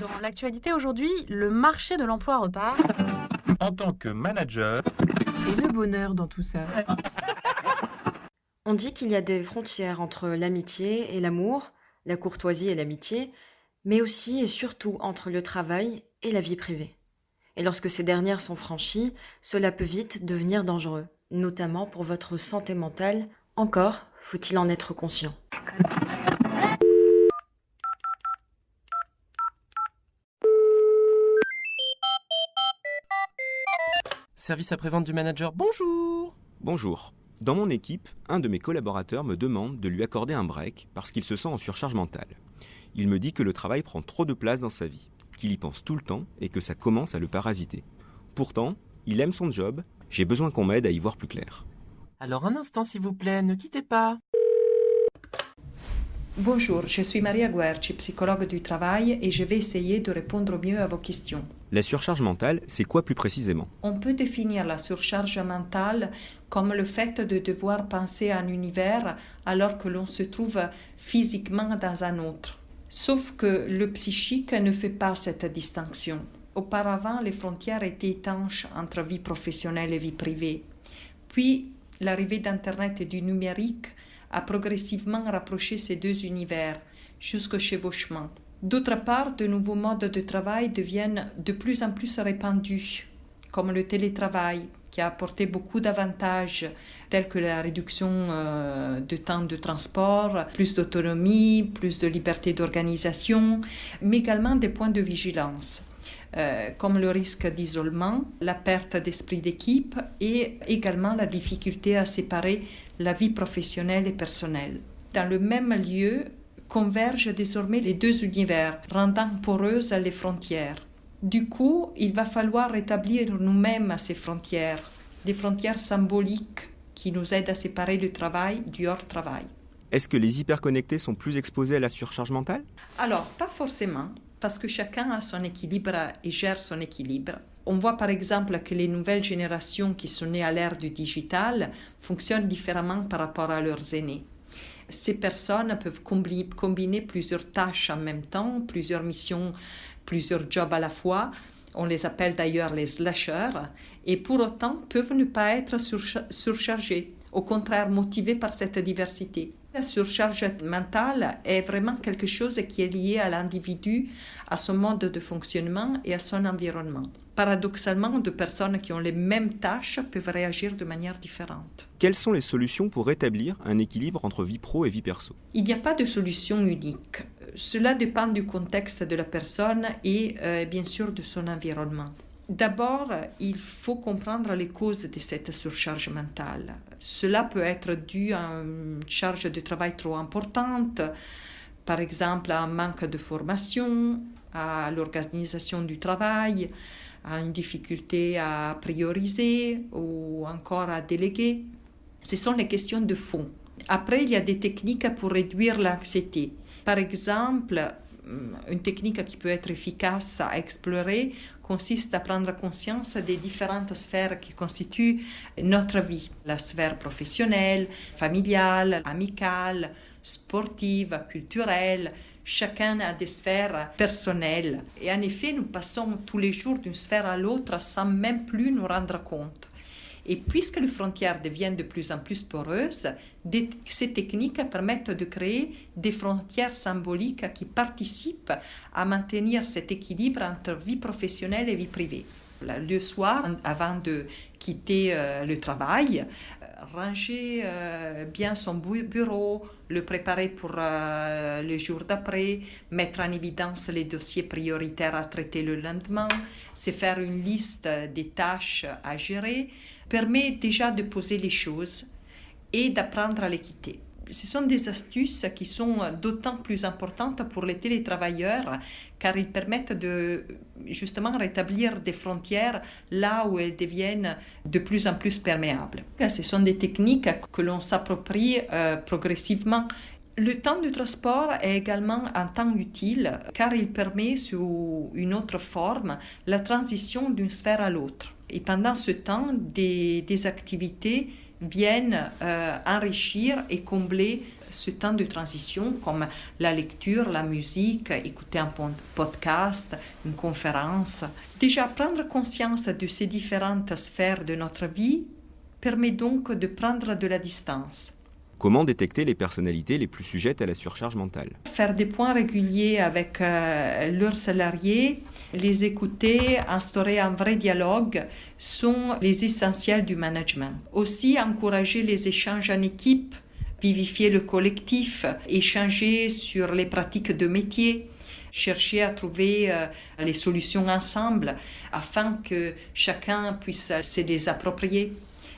Dans l'actualité aujourd'hui, le marché de l'emploi repart. En tant que manager, Et le bonheur dans tout ça. On dit qu'il y a des frontières entre l'amitié et l'amour, la courtoisie et l'amitié, mais aussi et surtout entre le travail et la vie privée. Et lorsque ces dernières sont franchies, cela peut vite devenir dangereux, notamment pour votre santé mentale. Encore faut-il en être conscient. Service après-vente du manager, bonjour. Bonjour. Dans mon équipe, un de mes collaborateurs me demande de lui accorder un break parce qu'il se sent en surcharge mentale. Il me dit que le travail prend trop de place dans sa vie, qu'il y pense tout le temps et que ça commence à le parasiter. Pourtant, il aime son job, j'ai besoin qu'on m'aide à y voir plus clair. Alors un instant s'il vous plaît, ne quittez pas. Bonjour, je suis Maria Guerci, psychologue du travail, et je vais essayer de répondre au mieux à vos questions. La surcharge mentale, c'est quoi plus précisément ? On peut définir la surcharge mentale comme le fait de devoir penser à un univers alors que l'on se trouve physiquement dans un autre. Sauf que le psychique ne fait pas cette distinction. Auparavant, les frontières étaient étanches entre vie professionnelle et vie privée. Puis, l'arrivée d'Internet et du numérique a progressivement rapproché ces deux univers jusqu'au chevauchement. D'autre part, de nouveaux modes de travail deviennent de plus en plus répandus, comme le télétravail, qui a apporté beaucoup d'avantages, tels que la réduction de temps de transport, plus d'autonomie, plus de liberté d'organisation, mais également des points de vigilance, comme le risque d'isolement, la perte d'esprit d'équipe et également la difficulté à séparer la vie professionnelle et personnelle. Dans le même lieu convergent désormais les deux univers, rendant poreuses les frontières. Du coup, il va falloir rétablir nous-mêmes ces frontières, des frontières symboliques qui nous aident à séparer le travail du hors-travail. Est-ce que les hyperconnectés sont plus exposés à la surcharge mentale ? Alors, pas forcément, parce que chacun a son équilibre et gère son équilibre. On voit par exemple que les nouvelles générations qui sont nées à l'ère du digital fonctionnent différemment par rapport à leurs aînés. Ces personnes peuvent combiner plusieurs tâches en même temps, plusieurs missions, plusieurs jobs à la fois. On les appelle d'ailleurs les slashers, et pour autant peuvent ne pas être surchargés, au contraire motivés par cette diversité. La surcharge mentale est vraiment quelque chose qui est lié à l'individu, à son mode de fonctionnement et à son environnement. Paradoxalement, deux personnes qui ont les mêmes tâches peuvent réagir de manière différente. Quelles sont les solutions pour rétablir un équilibre entre vie pro et vie perso ? Il n'y a pas de solution unique. Cela dépend du contexte de la personne et bien sûr de son environnement. D'abord, il faut comprendre les causes de cette surcharge mentale. Cela peut être dû à une charge de travail trop importante, par exemple à un manque de formation, à l'organisation du travail, à une difficulté à prioriser ou encore à déléguer. Ce sont les questions de fond. Après, il y a des techniques pour réduire l'anxiété. Par exemple, une technique qui peut être efficace à explorer consiste à prendre conscience des différentes sphères qui constituent notre vie. La sphère professionnelle, familiale, amicale, sportive, culturelle. Chacun a des sphères personnelles. Et en effet, nous passons tous les jours d'une sphère à l'autre sans même plus nous rendre compte. Et puisque les frontières deviennent de plus en plus poreuses, ces techniques permettent de créer des frontières symboliques qui participent à maintenir cet équilibre entre vie professionnelle et vie privée. Le soir, avant de quitter le travail, ranger bien son bureau, le préparer pour le jour d'après, mettre en évidence les dossiers prioritaires à traiter le lendemain, se faire une liste des tâches à gérer, permet déjà de poser les choses et d'apprendre à les quitter. Ce sont des astuces qui sont d'autant plus importantes pour les télétravailleurs car ils permettent de justement rétablir des frontières là où elles deviennent de plus en plus perméables. Ce sont des techniques que l'on s'approprie progressivement. Le temps de transport est également un temps utile car il permet sous une autre forme la transition d'une sphère à l'autre. Et pendant ce temps, des activités viennent enrichir et combler ce temps de transition, comme la lecture, la musique, écouter un podcast, une conférence. Déjà, prendre conscience de ces différentes sphères de notre vie permet donc de prendre de la distance. Comment détecter les personnalités les plus sujettes à la surcharge mentale? Faire des points réguliers avec leurs salariés, les écouter, instaurer un vrai dialogue sont les essentiels du management. Aussi, encourager les échanges en équipe, vivifier le collectif, échanger sur les pratiques de métier, chercher à trouver les solutions ensemble afin que chacun puisse se les approprier.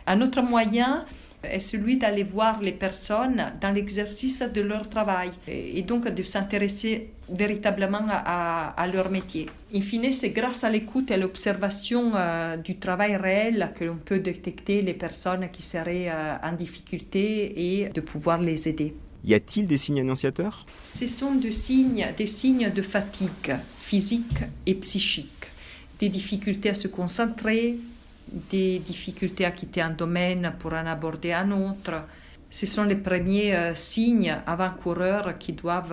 Un autre moyen est celui d'aller voir les personnes dans l'exercice de leur travail et donc de s'intéresser véritablement à leur métier. In fine, c'est grâce à l'écoute et à l'observation du travail réel que l'on peut détecter les personnes qui seraient en difficulté et de pouvoir les aider. Y a-t-il des signes annonciateurs? Ce sont des signes de fatigue physique et psychique, des difficultés à se concentrer, des difficultés à quitter un domaine pour en aborder un autre. Ce sont les premiers signes avant-coureurs qui doivent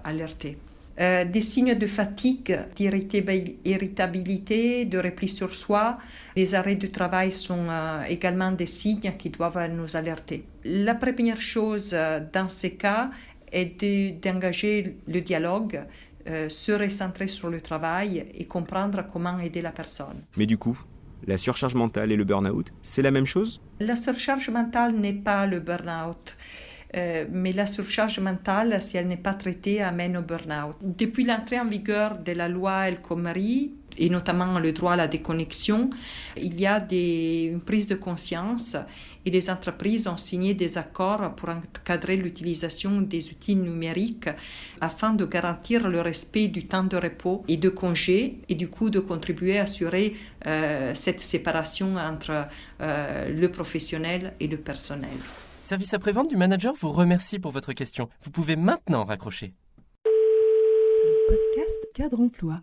alerter. Des signes de fatigue, d'irritabilité, de repli sur soi. Les arrêts du travail sont également des signes qui doivent nous alerter. La première chose dans ces cas est d'engager le dialogue, se recentrer sur le travail et comprendre comment aider la personne. Mais du coup, la surcharge mentale et le burn-out, c'est la même chose? La surcharge mentale n'est pas le burn-out. Mais la surcharge mentale, si elle n'est pas traitée, amène au burn-out. Depuis l'entrée en vigueur de la loi El Khomri, et notamment le droit à la déconnexion, il y a une prise de conscience et les entreprises ont signé des accords pour encadrer l'utilisation des outils numériques afin de garantir le respect du temps de repos et de congé et du coup de contribuer à assurer cette séparation entre le professionnel et le personnel. Service après-vente du manager vous remercie pour votre question. Vous pouvez maintenant raccrocher. Podcast Cadre Emploi.